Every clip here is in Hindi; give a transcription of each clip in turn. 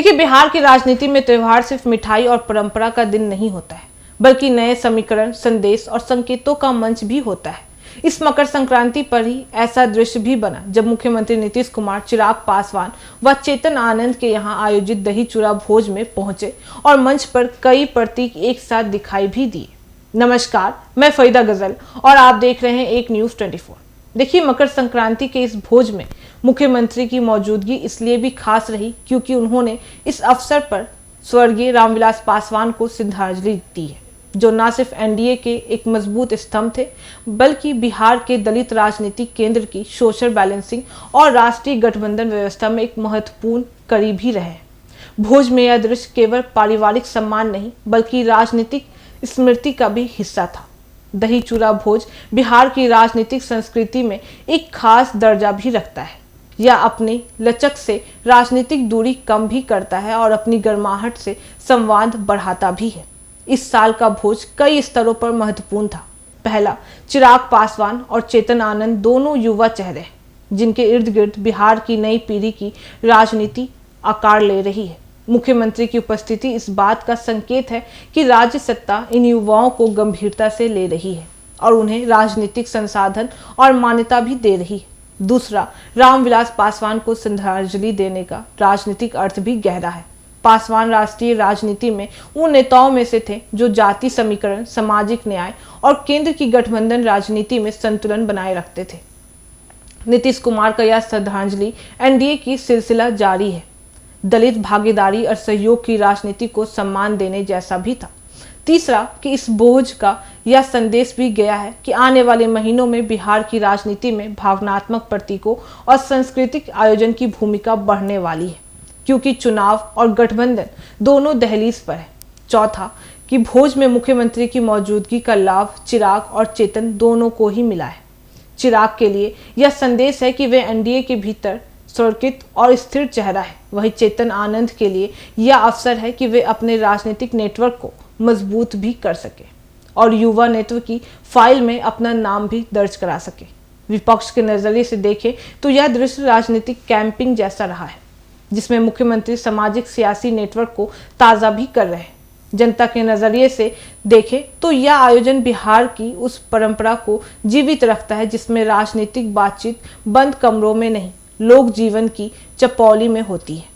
क्योंकि बिहार की राजनीति में त्योहार सिर्फ मिठाई और परंपरा का दिन नहीं होता है, बल्कि नए समीकरण, संदेश और संकेतों का मंच भी होता है। इस मकर संक्रांति पर ही ऐसा दृश्य भी बना जब मुख्यमंत्री नीतीश कुमार चिराग पासवान व चेतन आनंद के यहां आयोजित दही चूड़ा भोज में पहुंचे और मंच पर कई प्रतीक एक साथ दिखाई भी दिए। नमस्कार, मैं फरीदा गजल और आप देख रहे हैं एक न्यूज़ 24। देखिए, मकर संक्रांति के इस भोज में मुख्यमंत्री की मौजूदगी इसलिए भी खास रही क्योंकि उन्होंने इस अवसर पर स्वर्गीय रामविलास पासवान को श्रद्धांजलि दी है, जो न सिर्फ एनडीए के एक मजबूत स्तंभ थे, बल्कि बिहार के दलित राजनीतिक केंद्र की सोशल बैलेंसिंग और राष्ट्रीय गठबंधन व्यवस्था में एक महत्वपूर्ण कड़ी भी रहे। भोज में यह दृश्य केवल पारिवारिक सम्मान नहीं, बल्कि राजनीतिक स्मृति का भी हिस्सा था। दही चूड़ा भोज बिहार की राजनीतिक संस्कृति में एक खास दर्जा भी रखता है। यह अपनी लचक से राजनीतिक दूरी कम भी करता है और अपनी गर्माहट से संवाद बढ़ाता भी है। इस साल का भोज कई स्तरों पर महत्वपूर्ण था। पहला, चिराग पासवान और चेतन आनंद दोनों युवा चेहरे हैं, जिनके इर्द गिर्द बिहार की नई पीढ़ी की राजनीति आकार ले रही है। मुख्यमंत्री की उपस्थिति इस बात का संकेत है कि राज्य सत्ता इन युवाओं को गंभीरता से ले रही है और उन्हें राजनीतिक संसाधन और मान्यता भी दे रही है। दूसरा, रामविलास पासवान को श्रद्धांजलि देने का राजनीतिक अर्थ भी गहरा है। पासवान राष्ट्रीय राजनीति में उन नेताओं में से थे जो जाति समीकरण, सामाजिक न्याय और केंद्र की गठबंधन राजनीति में संतुलन बनाए रखते थे। नीतीश कुमार का यह श्रद्धांजलि एनडीए की सिलसिला जारी है, दलित भागीदारी और सहयोग की राजनीति को सम्मान देने जैसा भी था। तीसरा, कि इस भोज का यह संदेश भी गया है कि आने वाले महीनों में बिहार की राजनीति में भावनात्मक प्रतीकों और सांस्कृतिक आयोजन की भूमिका बढ़ने वाली है, क्योंकि चुनाव और गठबंधन दोनों दहलीज पर है। चौथा, कि भोज में मुख्यमंत्री की मौजूदगी का लाभ चिराग और चेतन दोनों को ही मिला है। चिराग के लिए यह संदेश है कि वे एनडीए के भीतर सुरक्षित और स्थिर चेहरा है। वहीं चेतन आनंद के लिए यह अवसर है कि वे अपने राजनीतिक नेटवर्क को मजबूत भी कर सके और युवा नेतृत्व की फाइल में अपना नाम भी दर्ज करा सके। विपक्ष के नजरिए से देखें तो यह दृश्य राजनीतिक कैंपिंग जैसा रहा है, जिसमें मुख्यमंत्री सामाजिक सियासी नेटवर्क को ताज़ा भी कर रहे हैं। जनता के नजरिए से देखें तो यह आयोजन बिहार की उस परंपरा को जीवित रखता है जिसमें राजनीतिक बातचीत बंद कमरों में नहीं, लोक जीवन की चपौली में होती है।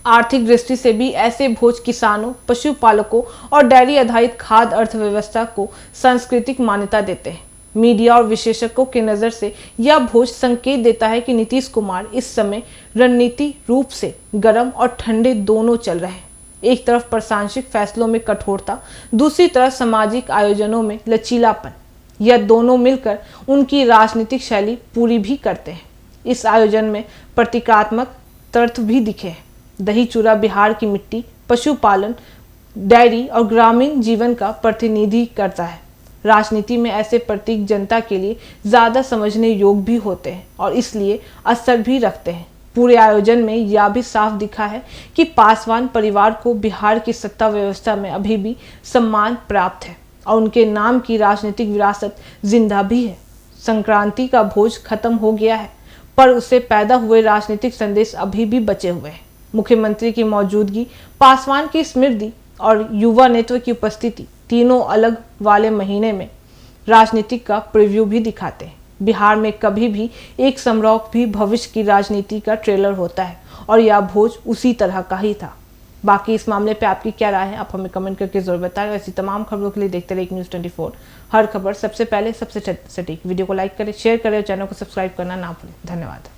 आर्थिक दृष्टि से भी ऐसे भोज किसानों, पशुपालकों और डेयरी आधारित खाद्य अर्थव्यवस्था को सांस्कृतिक मान्यता देते हैं। मीडिया और विशेषज्ञों के नज़र से यह भोज संकेत देता है कि नीतीश कुमार इस समय रणनीति रूप से गर्म और ठंडे दोनों चल रहे हैं। एक तरफ प्रशासनिक फैसलों में कठोरता, दूसरी तरफ सामाजिक आयोजनों में लचीलापन। यह दोनों मिलकर उनकी राजनीतिक शैली पूरी भी करते हैं। इस आयोजन में प्रतीकात्मक तर्थ भी दिखे हैं। दही चूड़ा बिहार की मिट्टी, पशुपालन, डेयरी और ग्रामीण जीवन का प्रतिनिधि करता है। राजनीति में ऐसे प्रतीक जनता के लिए ज़्यादा समझने योग्य भी होते हैं और इसलिए असर भी रखते हैं। पूरे आयोजन में यह भी साफ दिखा है कि पासवान परिवार को बिहार की सत्ता व्यवस्था में अभी भी सम्मान प्राप्त है और उनके नाम की राजनीतिक विरासत जिंदा भी है। संक्रांति का भोज खत्म हो गया है, पर उससे पैदा हुए राजनीतिक संदेश अभी भी बचे हुए हैं। मुख्यमंत्री की मौजूदगी, पासवान की स्मृति और युवा नेतृत्व की उपस्थिति तीनों अलग वाले महीने में राजनीतिक का प्रीव्यू भी दिखाते हैं। बिहार में कभी भी एक समारोह भी भविष्य की राजनीति का ट्रेलर होता है और यह भोज उसी तरह का ही था। बाकी इस मामले पे आपकी क्या राय है, आप हमें कमेंट करके जरूर बताएं। ऐसी तमाम खबरों के लिए देखते रहिए न्यूज़ 24। हर खबर सबसे पहले, सबसे सटीक। वीडियो को लाइक करें, शेयर करें और चैनल को सब्सक्राइब करना ना भूलें। धन्यवाद।